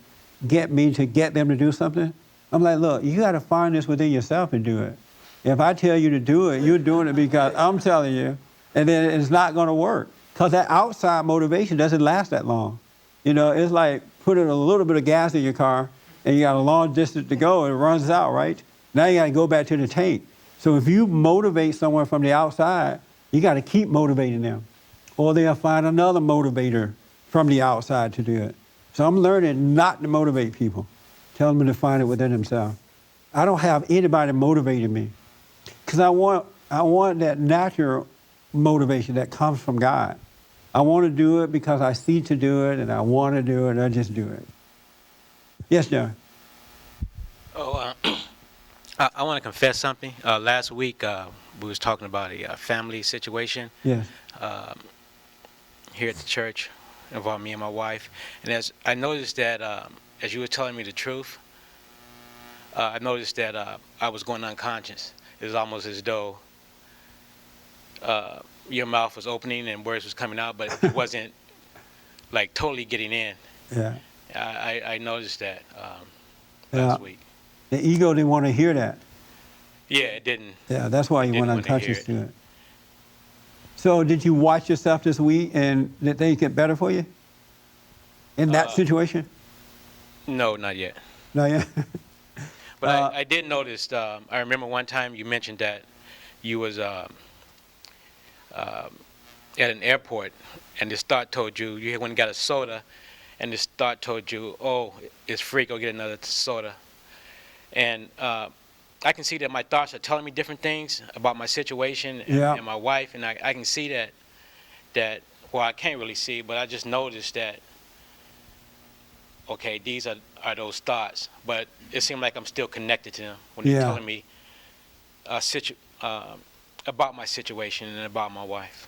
get me to get them to do something. I'm like, look, you got to find this within yourself and do it. If I tell you to do it, you're doing it because I'm telling you, and then it's not going to work. Because that outside motivation doesn't last that long. You know, it's like putting a little bit of gas in your car, and you got a long distance to go, and it runs out, right? Now you got to go back to the tank. So if you motivate someone from the outside, you got to keep motivating them. Or they'll find another motivator from the outside to do it. So I'm learning not to motivate people. Tell them to find it within themselves. I don't have anybody motivating me. Because I want that natural motivation that comes from God. I want to do it because I see to do it, and I want to do it, and I just do it. Yes, John. Oh, I want to confess something. Last week, we was talking about a family situation Yes. here at the church involving me and my wife. And as I noticed that, as you were telling me the truth, I noticed that I was going unconscious. It was almost as though your mouth was opening and words was coming out, but it wasn't like totally getting in. Yeah. I noticed that Yeah. last week. The ego didn't want to hear that. Yeah, it didn't. Yeah, that's why you Didn't went want to hear unconscious it. to it. So did you watch yourself this week and did things get better for you? In that situation? No, not yet. No, yeah. But I did notice, I remember one time you mentioned that you was at an airport and the start told you, you went and got a soda, and the start told you, oh, it's free, go get another soda. And I can see that my thoughts are telling me different things about my situation and, Yeah. and my wife, and I can see that, well, I can't really see, but I just noticed that, okay, these are those thoughts, but it seemed like I'm still connected to them when they're Yeah. telling me about my situation and about my wife.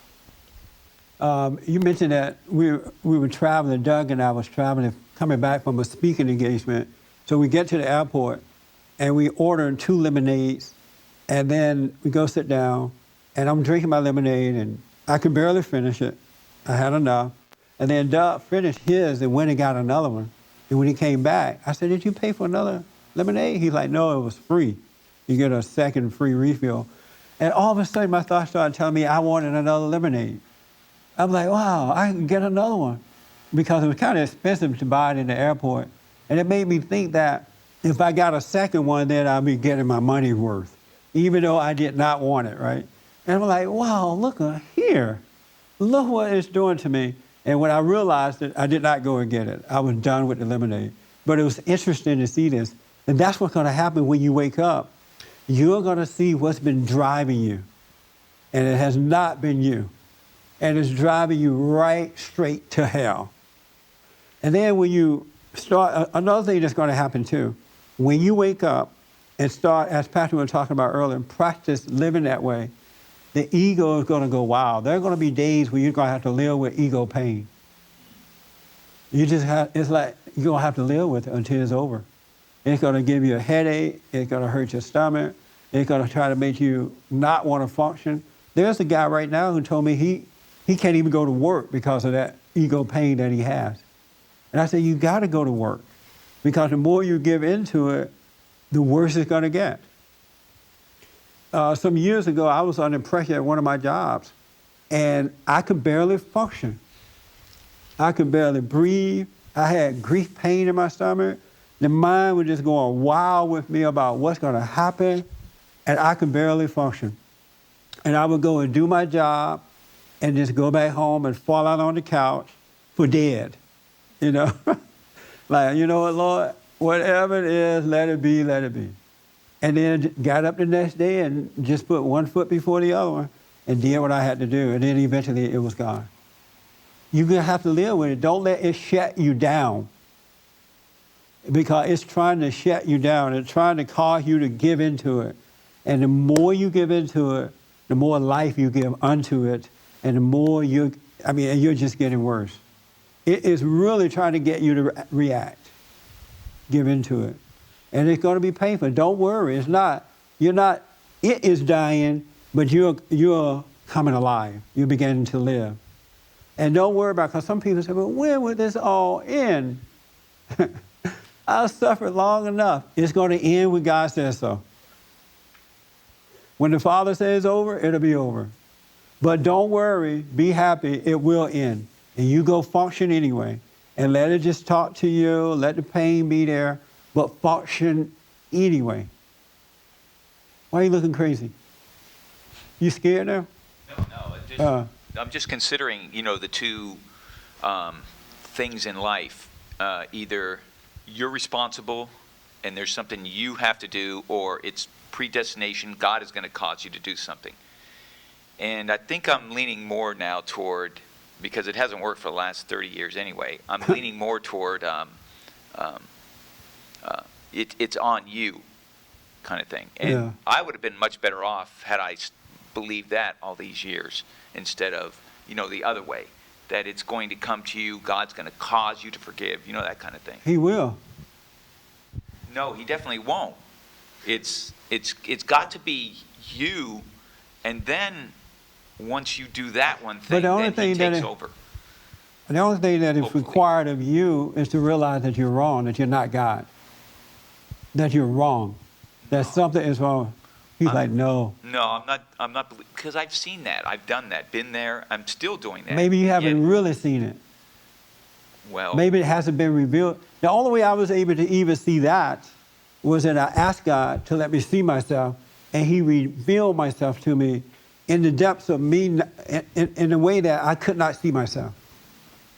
You mentioned that we were traveling, Doug and I was traveling, coming back from a speaking engagement. So we get to the airport and we order 2 lemonades, and then we go sit down, and I'm drinking my lemonade, and I could barely finish it. I had enough. And then Doug finished his and went and got another one. And when he came back, I said, did you pay for another lemonade? He's like, no, it was free. You get a second free refill. And all of a sudden, my thoughts started telling me I wanted another lemonade. I'm like, wow, I can get another one. Because it was kind of expensive to buy it in the airport. And it made me think that if I got a second one, then I'll be getting my money worth, even though I did not want it, right? And I'm like, wow, look here. Look what it's doing to me. And when I realized it, I did not go and get it. I was done with the lemonade. But it was interesting to see this. And that's what's going to happen when you wake up. You're going to see what's been driving you. And it has not been you. And it's driving you right straight to hell. And then when you start, another thing that's going to happen too, when you wake up and start, as Patrick was talking about earlier, practice living that way, the ego is going to go wild. There are going to be days where you're going to have to live with ego pain. You just have, it's like you're going to have to live with it until it's over. It's going to give you a headache. It's going to hurt your stomach. It's going to try to make you not want to function. There's a guy right now who told me he can't even go to work because of that ego pain that he has. And I said, you got to go to work, because the more you give into it, the worse it's going to get. Some years ago, I was under pressure at one of my jobs, and I could barely function. I could barely breathe. I had grief pain in my stomach. The mind was just going wild with me about what's going to happen. and I could barely function. And I would go and do my job and just go back home and fall out on the couch for dead, you know? Like, you know what, Lord, whatever it is, let it be, let it be. And then got up the next day and just put one foot before the other one and did what I had to do. And then eventually it was gone. You're going to have to live with it. Don't let it shut you down, because it's trying to shut you down. It's trying to cause you to give into it. And the more you give into it, the more life you give unto it, and the more you're just getting worse. It is really trying to get you to react, give into it. And it's going to be painful. Don't worry. It is dying, but you're coming alive. You're beginning to live. And don't worry about it, because some people say, well, when will this all end? I've suffered long enough. It's going to end when God says so. When the Father says over, it'll be over. But don't worry, be happy, it will end. And you go function anyway. And let it just talk to you, let the pain be there, but function anyway. Why are you looking crazy? You scared now? No. I'm just considering, the two things in life. Either you're responsible and there's something you have to do, or it's predestination, God is going to cause you to do something. And I think I'm leaning more now toward, because it hasn't worked for the last 30 years anyway, I'm leaning more toward it's on you kind of thing. And Yeah. I would have been much better off had I believed that all these years, instead of, the other way, that it's going to come to you, God's going to cause you to forgive, that kind of thing. He will. No, he definitely won't. It's got to be you, and then once you do that one thing, then he takes over. The only thing that is Hopefully. required of you is to realize that you're wrong, that you're not God, that you're wrong, that something is wrong. He's like, no. No, I'm not, because I've seen that. I've done that, been there. I'm still doing that. Maybe you haven't Yet- really seen it. Well, Maybe it hasn't been revealed. The only way I was able to even see that was that I asked God to let me see myself, and he revealed myself to me in the depths of me, in a way that I could not see myself.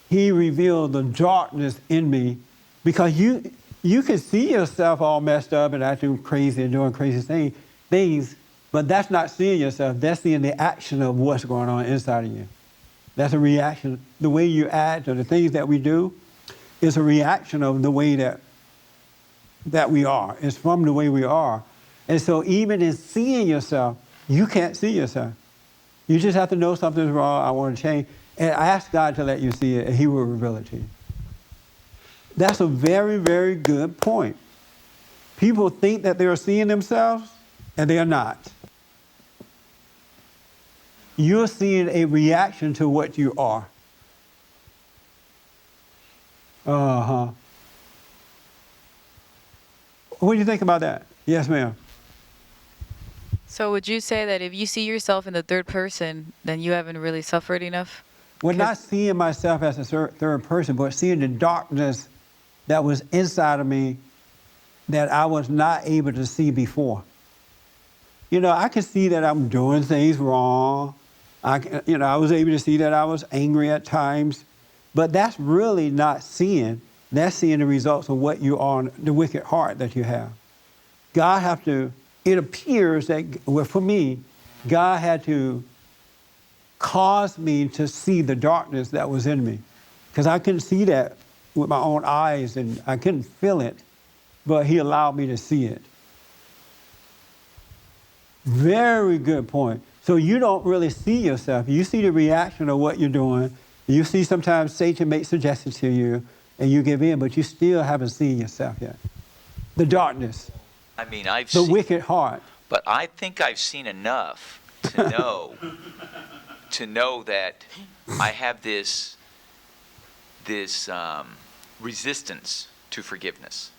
He revealed the darkness in me, because you can see yourself all messed up and acting crazy and doing crazy things, but that's not seeing yourself. That's seeing the action of what's going on inside of you. That's a reaction. The way you act or the things that we do is a reaction of the way that we are. It's from the way we are. And so even in seeing yourself, you can't see yourself. You just have to know something's wrong. I want to change. And ask God to let you see it, and he will reveal it to you. That's a very, very good point. People think that they're seeing themselves, and they are not. You're seeing a reaction to what you are. Uh-huh. What do you think about that? Yes, ma'am. So would you say that if you see yourself in the third person, then you haven't really suffered enough? Well, not seeing myself as a third person, but seeing the darkness that was inside of me that I was not able to see before. I could see that I'm doing things wrong. I was able to see that I was angry at times, but that's really not seeing. That's seeing the results of what you are, the wicked heart that you have. It appears that, well, for me, God had to cause me to see the darkness that was in me, because I couldn't see that with my own eyes and I couldn't feel it, but he allowed me to see it. Very good point. So you don't really see yourself. You see the reaction of what you're doing. You see sometimes Satan makes suggestions to you and you give in, but you still haven't seen yourself yet. The darkness, I mean, I've the seen, wicked heart. but I think I've seen enough to know to know that I have this resistance to forgiveness.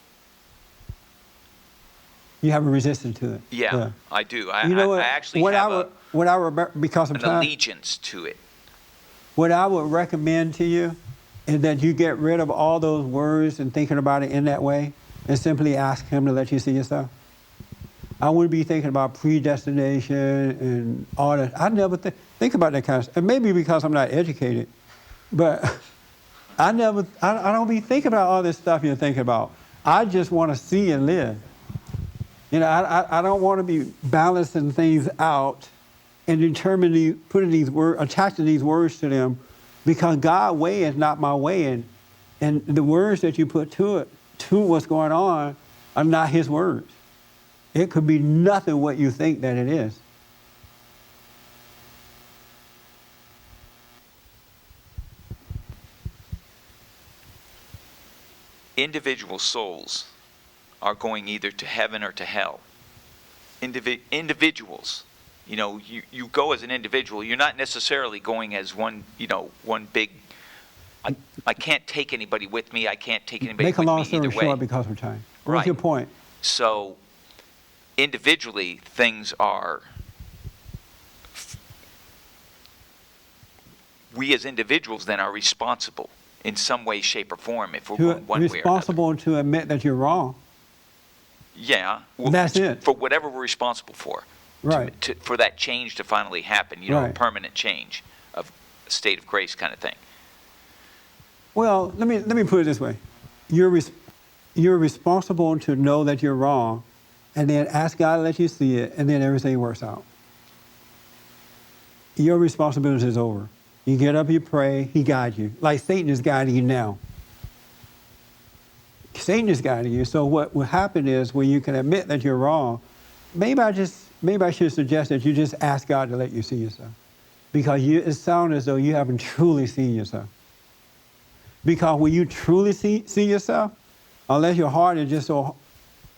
You have a resistance to it. Yeah, I do. I actually what have what I remember, because of an time, allegiance to it. what I would recommend to you is that you get rid of all those words and thinking about it in that way and simply ask him to let you see yourself. I wouldn't be thinking about predestination and all that. I never think about that kind of stuff. And maybe because I'm not educated, but I don't be thinking about all this stuff you're thinking about. I just want to see and live. You know, I don't want to be balancing things out and putting these words, attaching these words to them, because God's way is not my way, and the words that you put to it, to what's going on, are not His words. It could be nothing what you think that it is. Individual souls are going either to heaven or to hell. Individuals. You know, you go as an individual. You're not necessarily going as one big, I can't take anybody with me. I can't take anybody Make a with long me story either way. short because of time. What's Right. your point? So, individually, things are, we as individuals then are responsible in some way, shape, or form if we're going one way or another. Responsible to admit that you're wrong. Yeah. That's it. For whatever we're responsible for. Right. For that change to finally happen, a Right. permanent change of a state of grace kind of thing. Well, let me put it this way. You're responsible to know that you're wrong, and then ask God to let you see it, and then everything works out. Your responsibility is over. You get up, you pray, He guides you. Like Satan is guiding you now. Satan is guiding you. So what will happen is when you can admit that you're wrong, maybe I should suggest that you just ask God to let you see yourself. Because it sounds as though you haven't truly seen yourself. Because when you truly see yourself, unless your heart is just so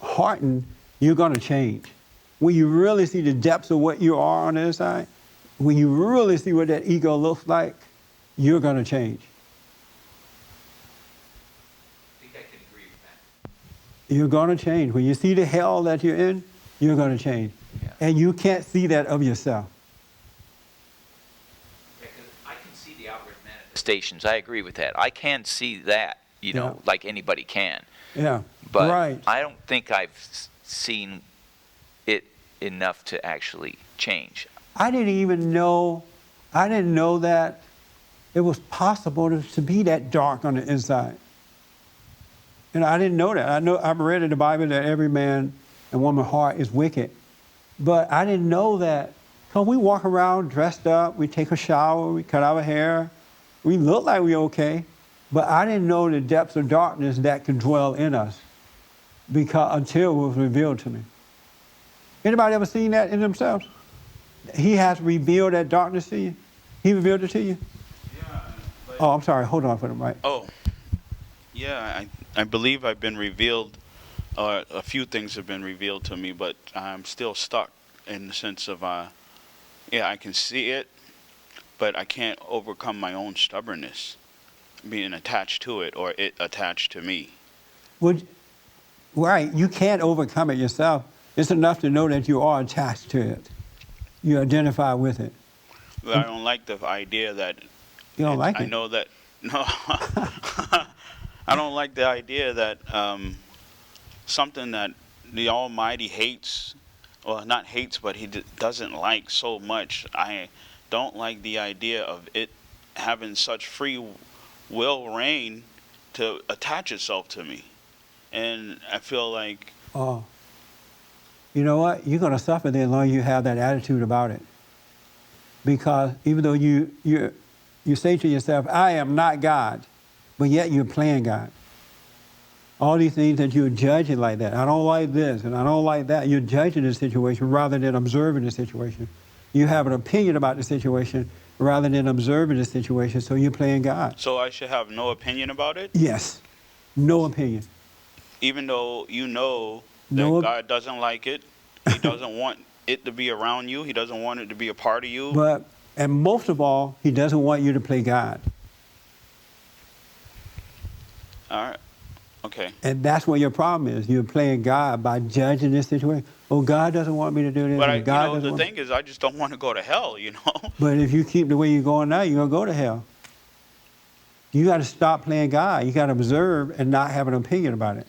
hardened, you're going to change. When you really see the depths of what you are on the inside, when you really see what that ego looks like, you're going to change. I think I can agree with that. You're going to change. When you see the hell that you're in, you're going to change. Yeah. And you can't see that of yourself. Because I can see the outward manifestations. I agree with that. I can see that, Yeah. like anybody can. Yeah, But right. I don't think I've seen it enough to actually change. I didn't know that it was possible to be that dark on the inside. And I didn't know that. I've read in the Bible that every man and woman's heart is wicked. But I didn't know that. Because we walk around dressed up, we take a shower, we cut our hair, we look like we're okay. But I didn't know the depths of darkness that can dwell in us until it was revealed to me. Anybody ever seen that in themselves? He has revealed that darkness to you? He revealed it to you? Yeah. Oh, I'm sorry. Hold on for the mic. Oh, yeah. I believe I've been revealed, or a few things have been revealed to me, but I'm still stuck in the sense of, I can see it, but I can't overcome my own stubbornness, being attached to it or it attached to me. Right. You can't overcome it yourself. It's enough to know that you are attached to it. You identify with it. But I don't like the idea that. You don't like it? I know that. No. I don't like the idea that something that the Almighty hates, or not hates, but He doesn't like so much. I don't like the idea of it having such free will reign to attach itself to me. And I feel like. Oh. You know what? You're going to suffer then as long as you have that attitude about it. Because even though you say to yourself, I am not God, but yet you're playing God. All these things that you're judging like that. I don't like this and I don't like that. You're judging the situation rather than observing the situation. You have an opinion about the situation rather than observing the situation, so you're playing God. So I should have no opinion about it? Yes. No opinion. Even though you know that God doesn't like it, He doesn't want it to be around you, He doesn't want it to be a part of you. And most of all, He doesn't want you to play God. All right. Okay. And that's what your problem is. You're playing God by judging this situation. Oh, God doesn't want me to do this. But God the thing is, I just don't want to go to hell, But if you keep the way you're going now, you're going to go to hell. You got to stop playing God. You got to observe and not have an opinion about it.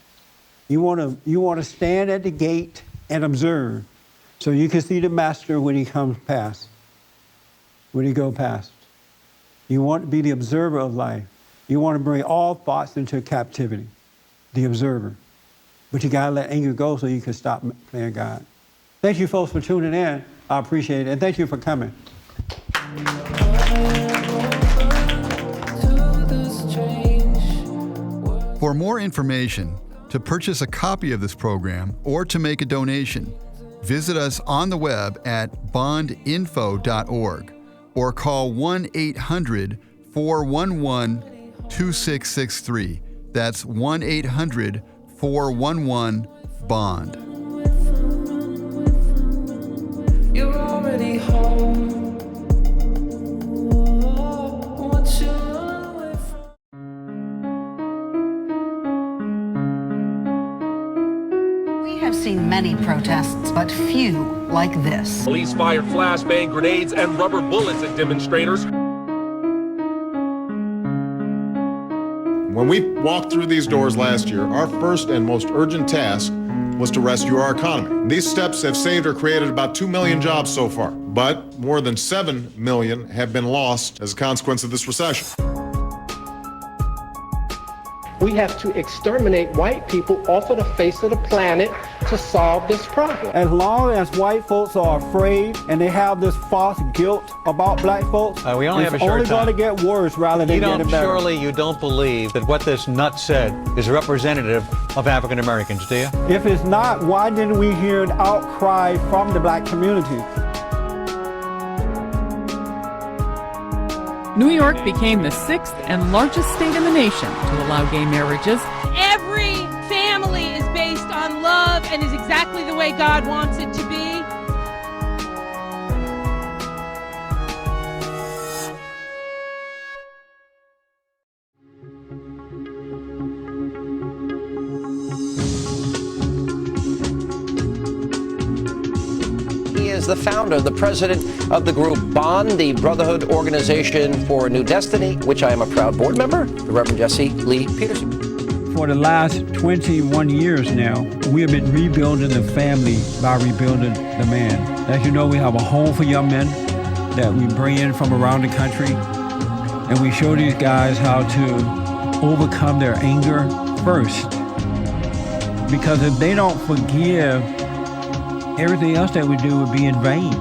You want to stand at the gate and observe. So you can see the master when he comes past, when he goes past. You want to be the observer of life. You want to bring all thoughts into captivity, the observer. But you got to let anger go so you can stop playing God. Thank you, folks, for tuning in. I appreciate it. And thank you for coming. For more information, to purchase a copy of this program, or to make a donation, visit us on the web at bondinfo.org or call 1-800-411-2663. That's 1-800-411-BOND. You're already home. What you run away from? We have seen many protests, but few like this. Police fired flashbang grenades and rubber bullets at demonstrators. When we walked through these doors last year, our first and most urgent task was to rescue our economy. These steps have saved or created about 2 million jobs so far, but more than 7 million have been lost as a consequence of this recession. We have to exterminate white people off of the face of the planet to solve this problem. As long as white folks are afraid and they have this false guilt about black folks, we only have a short it's time. only going to get worse rather than getting better. Surely you don't believe that what this nut said is representative of African Americans, do you? If it's not, why didn't we hear an outcry from the black community? New York became the 6th and largest state in the nation to allow gay marriages. Every family is based on love and is exactly the way God wants it to be. He is the founder, the president of the group BOND, the Brotherhood Organization for a New Destiny, which I am a proud board member, the Reverend Jesse Lee Peterson. For the last 21 years now, we have been rebuilding the family by rebuilding the man. As you know, we have a home for young men that we bring in from around the country, and we show these guys how to overcome their anger first. Because if they don't forgive, everything else that we do would be in vain.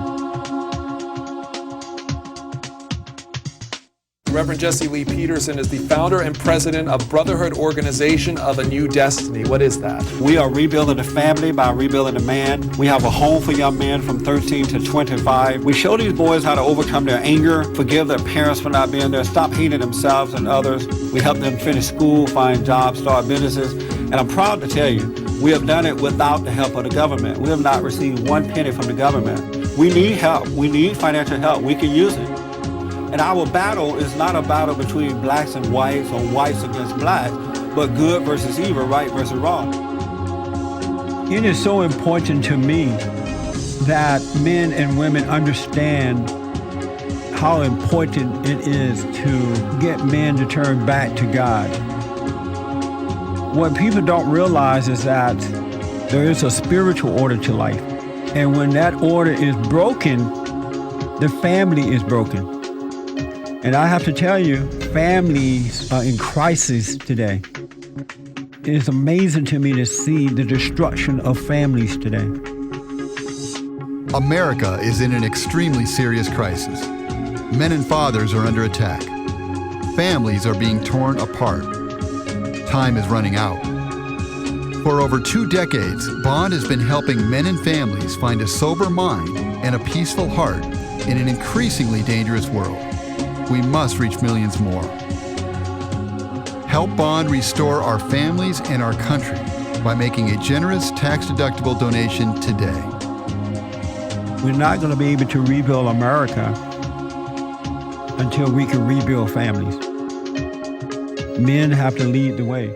Reverend Jesse Lee Peterson is the founder and president of Brotherhood Organization of a New Destiny. What is that? We are rebuilding the family by rebuilding the man. We have a home for young men from 13 to 25. We show these boys how to overcome their anger, forgive their parents for not being there, stop hating themselves and others. We help them finish school, find jobs, start businesses. And I'm proud to tell you, we have done it without the help of the government. We have not received one penny from the government. We need help. We need financial help. We can use it. And our battle is not a battle between blacks and whites or whites against blacks, but good versus evil, right versus wrong. It is so important to me that men and women understand how important it is to get men to turn back to God. What people don't realize is that there is a spiritual order to life. And when that order is broken, the family is broken. And I have to tell you, families are in crisis today. It is amazing to me to see the destruction of families today. America is in an extremely serious crisis. Men and fathers are under attack. Families are being torn apart. Time is running out. For over 2 decades, Bond has been helping men and families find a sober mind and a peaceful heart in an increasingly dangerous world. We must reach millions more. Help Bond restore our families and our country by making a generous tax-deductible donation today. We're not going to be able to rebuild America until we can rebuild families. Men have to lead the way.